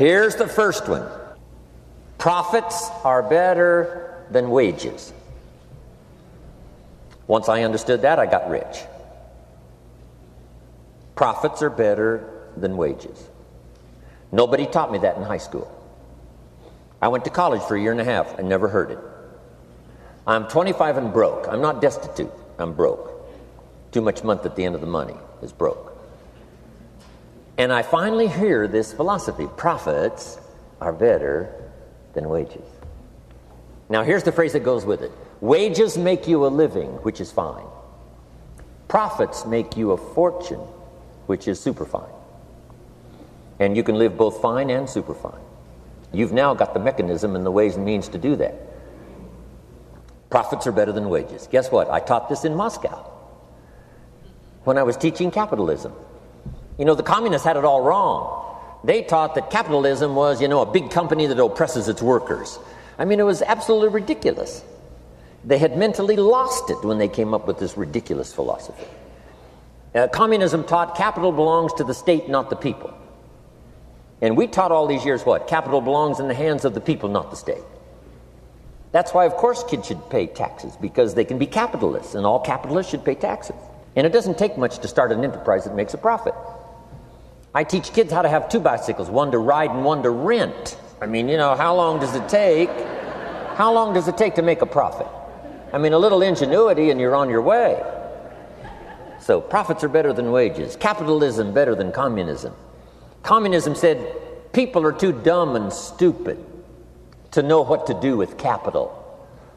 Here's the first one. Profits are better than wages. Once I understood that, I got rich. Profits are better than wages. Nobody taught me that in high school. I went to college for a year and a half and never heard it. I'm 25 and broke. I'm not destitute. I'm broke. Too much month at the end of the money is broke. And I finally hear this philosophy. Profits are better than wages. Now here's the phrase that goes with it. Wages make you a living, which is fine. Profits make you a fortune, which is superfine. And you can live both fine and superfine. You've now got the mechanism and the ways and means to do that. Profits are better than wages. Guess what? I taught this in Moscow when I was teaching capitalism. You know, the communists had it all wrong. They taught that capitalism was, a big company that oppresses its workers. I mean, it was absolutely ridiculous. They had mentally lost it when they came up with this ridiculous philosophy. Communism taught capital belongs to the state, not the people. And we taught all these years what? Capital belongs in the hands of the people, not the state. That's why, of course, kids should pay taxes, because they can be capitalists, and all capitalists should pay taxes. And it doesn't take much to start an enterprise that makes a profit. I teach kids how to have 2 bicycles, one to ride and one to rent. I mean, how long does it take? How long does it take to make a profit? I mean, a little ingenuity and you're on your way. So profits are better than wages. Capitalism better than communism. Communism said people are too dumb and stupid to know what to do with capital.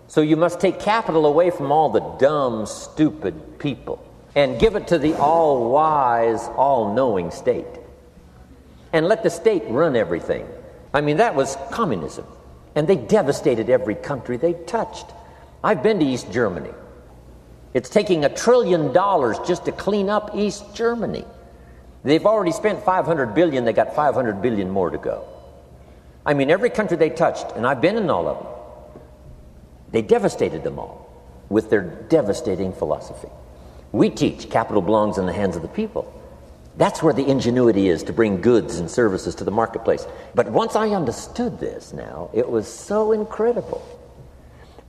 So you must take capital away from all the dumb, stupid people and give it to the all-wise, all-knowing state. And let the state run everything. I mean, that was communism. And they devastated every country they touched. I've been to East Germany. It's taking $1 trillion just to clean up East Germany. They've already spent $500 billion. They got $500 billion more to go. I mean, every country they touched, and I've been in all of them, they devastated them all with their devastating philosophy. We teach capital belongs in the hands of the people. That's where the ingenuity is to bring goods and services to the marketplace. But once I understood this now, it was so incredible.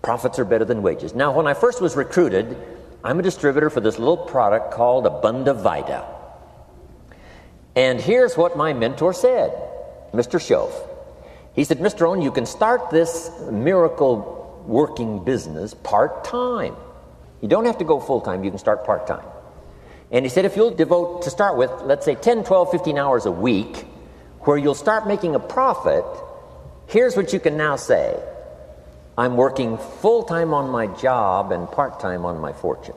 Profits are better than wages. Now, when I first was recruited, I'm a distributor for this little product called Abunda Vita. And here's what my mentor said, Mr. Schoaf. He said, Mr. Rohn, you can start this miracle working business part-time. You don't have to go full-time, you can start part-time. And he said, if you'll devote, to start with, let's say 10, 12, 15 hours a week, where you'll start making a profit, here's what you can now say. I'm working full-time on my job and part-time on my fortune.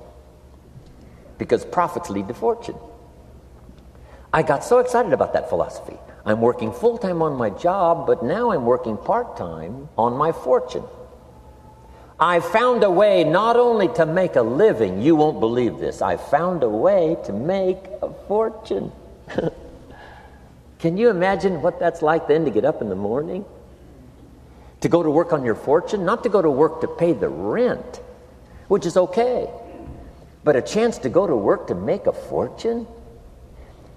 Because profits lead to fortune. I got so excited about that philosophy. I'm working full-time on my job, but now I'm working part-time on my fortune. I found a way not only to make a living, you won't believe this, I found a way to make a fortune. Can you imagine what that's like then to get up in the morning? To go to work on your fortune? Not to go to work to pay the rent, which is okay, but a chance to go to work to make a fortune?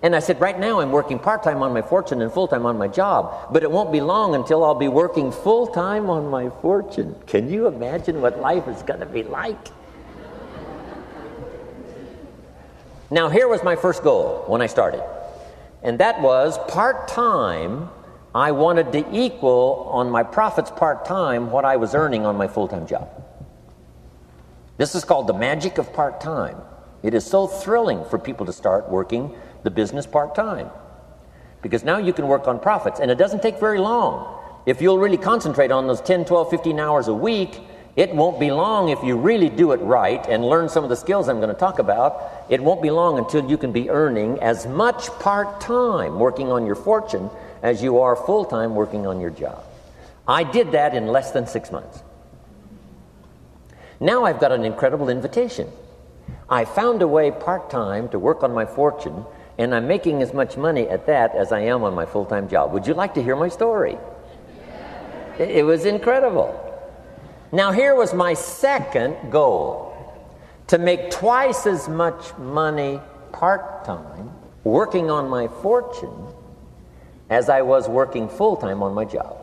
And I said, right now I'm working part-time on my fortune and full-time on my job, but it won't be long until I'll be working full-time on my fortune. Can you imagine what life is going to be like? Now, here was my first goal when I started, and that was part-time. I wanted to equal on my profits part-time what I was earning on my full-time job. This is called the magic of part-time. It is so thrilling for people to start working the business part-time, because now you can work on profits, and it doesn't take very long. If you'll really concentrate on those 10, 12, 15 hours a week, it won't be long if you really do it right and learn some of the skills I'm going to talk about. It won't be long until you can be earning as much part-time working on your fortune as you are full-time working on your job. I did that in less than 6 months. Now I've got an incredible invitation. I found a way part-time to work on my fortune, and I'm making as much money at that as I am on my full-time job. Would you like to hear my story? It was incredible. Now here was my second goal, to make twice as much money part-time working on my fortune as I was working full-time on my job.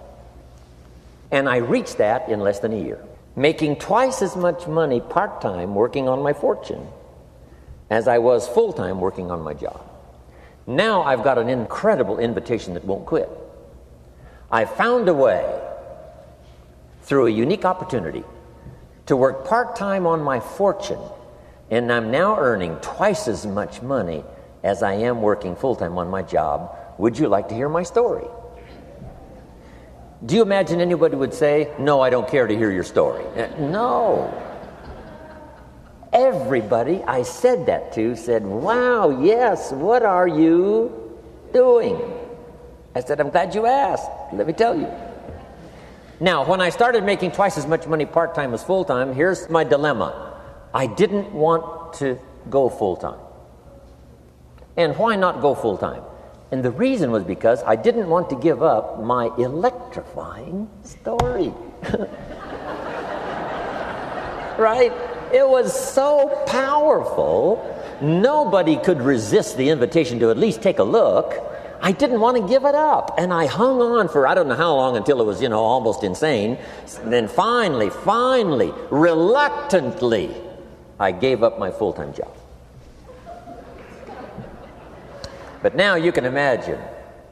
And I reached that in less than a year, making twice as much money part-time working on my fortune as I was full-time working on my job. Now I've got an incredible invitation that won't quit. I found a way, through a unique opportunity, to work part-time on my fortune, and I'm now earning twice as much money as I am working full-time on my job. Would you like to hear my story? Do you imagine anybody would say, no, I don't care to hear your story? No. Everybody I said that to said, wow, yes, what are you doing? I said, I'm glad you asked. Let me tell you. Now, when I started making twice as much money part-time as full-time, here's my dilemma. I didn't want to go full-time. And why not go full-time? And the reason was because I didn't want to give up my electrifying story. Right? It was so powerful, nobody could resist the invitation to at least take a look. I didn't want to give it up. And I hung on for I don't know how long until it was, almost insane. And then finally, reluctantly, I gave up my full-time job. But now you can imagine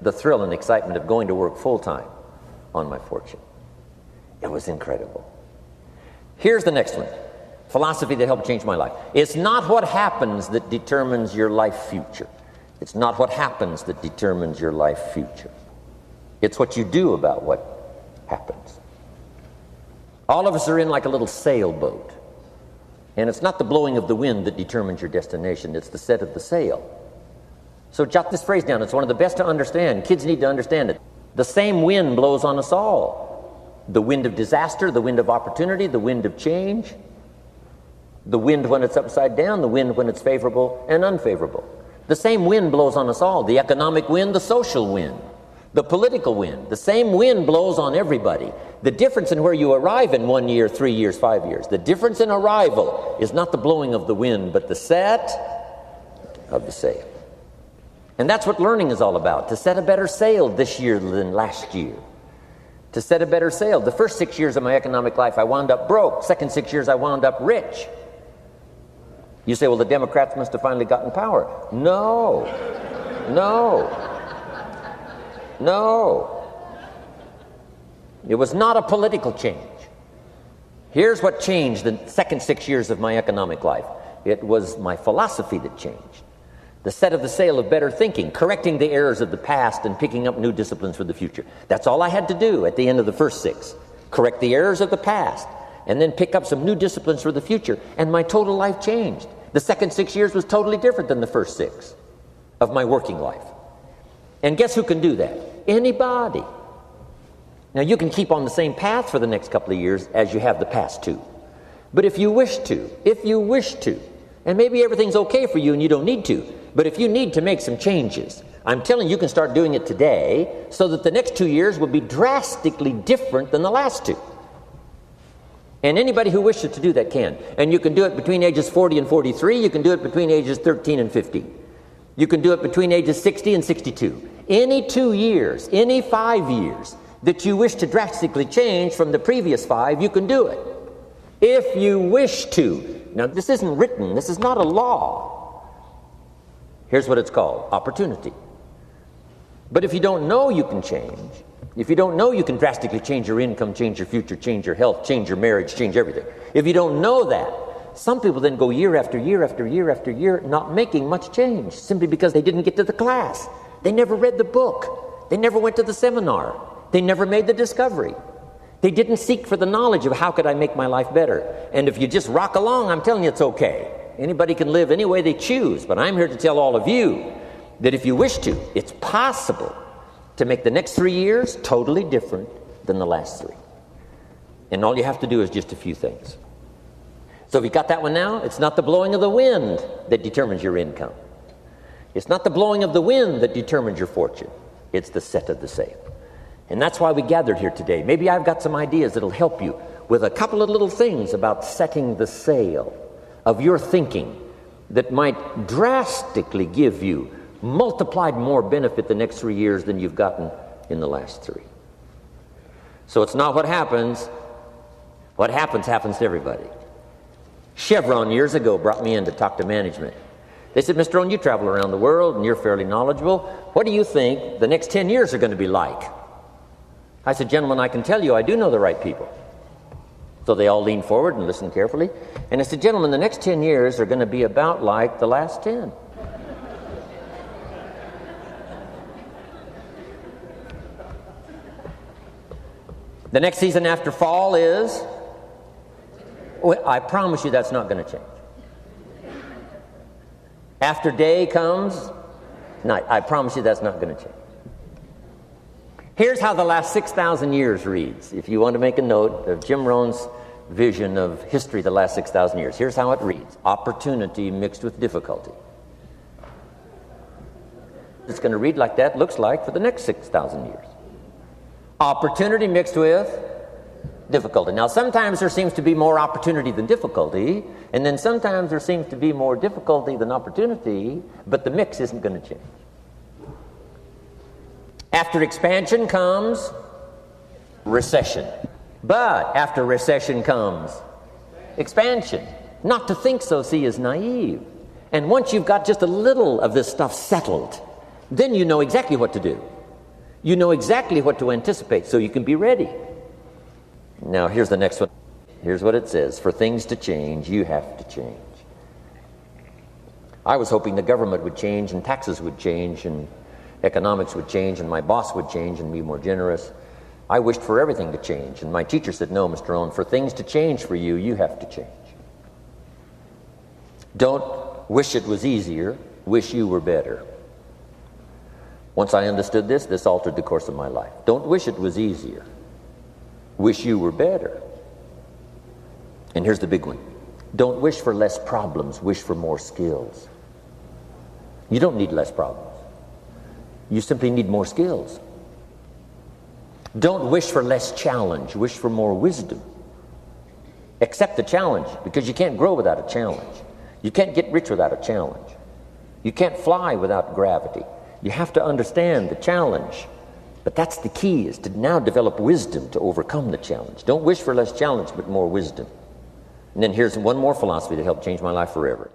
the thrill and excitement of going to work full-time on my fortune. It was incredible. Here's the next one. Philosophy that helped change my life. It's not what happens that determines your life future. It's not what happens that determines your life future. It's what you do about what happens. All of us are in like a little sailboat. And it's not the blowing of the wind that determines your destination. It's the set of the sail. So jot this phrase down. It's one of the best to understand. Kids need to understand it. The same wind blows on us all. The wind of disaster, the wind of opportunity, the wind of change. The wind when it's upside down, the wind when it's favorable and unfavorable. The same wind blows on us all. The economic wind, the social wind, the political wind. The same wind blows on everybody. The difference in where you arrive in 1 year, 3 years, 5 years, the difference in arrival is not the blowing of the wind, but the set of the sail. And that's what learning is all about, to set a better sail this year than last year. To set a better sail. The first 6 years of my economic life, I wound up broke. Second 6 years, I wound up rich. You say, well, the Democrats must have finally gotten power. No. It was not a political change. Here's what changed the second 6 years of my economic life. It was my philosophy that changed. The set of the sail of better thinking, correcting the errors of the past and picking up new disciplines for the future. That's all I had to do at the end of the first 6. Correct the errors of the past and then pick up some new disciplines for the future. And my total life changed. The second 6 years was totally different than the first 6 of my working life. And guess who can do that? Anybody. Now you can keep on the same path for the next couple of years as you have the past 2. But if you wish to, and maybe everything's okay for you and you don't need to, but if you need to make some changes, I'm telling you, you can start doing it today so that the next 2 years will be drastically different than the last 2. And anybody who wishes to do that can. And you can do it between ages 40 and 43. You can do it between ages 13 and 15. You can do it between ages 60 and 62. Any 2 years, any 5 years that you wish to drastically change from the previous 5, you can do it. If you wish to. Now, this isn't written. This is not a law. Here's what it's called, opportunity. But if you don't know you can change, if you don't know you can drastically change your income, change your future, change your health, change your marriage, change everything. If you don't know that, some people then go year after year after year after year not making much change simply because they didn't get to the class. They never read the book. They never went to the seminar. They never made the discovery. They didn't seek for the knowledge of how could I make my life better. And if you just rock along, I'm telling you it's okay. Anybody can live any way they choose, but I'm here to tell all of you that if you wish to, it's possible to make the next 3 years totally different than the last 3. And all you have to do is just a few things. So if you got that one now, it's not the blowing of the wind that determines your income. It's not the blowing of the wind that determines your fortune. It's the set of the sail. And that's why we gathered here today. Maybe I've got some ideas that'll help you with a couple of little things about setting the sail of your thinking that might drastically give you multiplied more benefit the next 3 years than you've gotten in the last 3. So it's not what happens. What happens to everybody. Chevron years ago brought me in to talk to management. They said, Mr. Rohn, you travel around the world and you're fairly knowledgeable. What do you think the next 10 years are going to be like? I said, gentlemen, I can tell you I do know the right people. So they all leaned forward and listened carefully. And I said, gentlemen, the next 10 years are going to be about like the last 10. The next season after fall is, well, I promise you that's not going to change. After day comes night. I promise you that's not going to change. Here's how the last 6,000 years reads. If you want to make a note of Jim Rohn's vision of history the last 6,000 years, here's how it reads. Opportunity mixed with difficulty. It's going to read like that, looks like, for the next 6,000 years. Opportunity mixed with difficulty. Now, sometimes there seems to be more opportunity than difficulty, and then sometimes there seems to be more difficulty than opportunity, but the mix isn't going to change. After expansion comes recession. But after recession comes expansion. Not to think so, see, is naive. And once you've got just a little of this stuff settled, then you know exactly what to do. You know exactly what to anticipate, so you can be ready. Now, here's the next one. Here's what it says. For things to change, you have to change. I was hoping the government would change and taxes would change and economics would change and my boss would change and be more generous. I wished for everything to change. And my teacher said, no, Mr. Rohn, for things to change for you, you have to change. Don't wish it was easier. Wish you were better. Once I understood this, this altered the course of my life. Don't wish it was easier. Wish you were better. And here's the big one. Don't wish for less problems. Wish for more skills. You don't need less problems. You simply need more skills. Don't wish for less challenge. Wish for more wisdom. Accept the challenge, because you can't grow without a challenge. You can't get rich without a challenge. You can't fly without gravity. You have to understand the challenge. But that's the key, is to now develop wisdom to overcome the challenge. Don't wish for less challenge, but more wisdom. And then here's one more philosophy that helped change my life forever.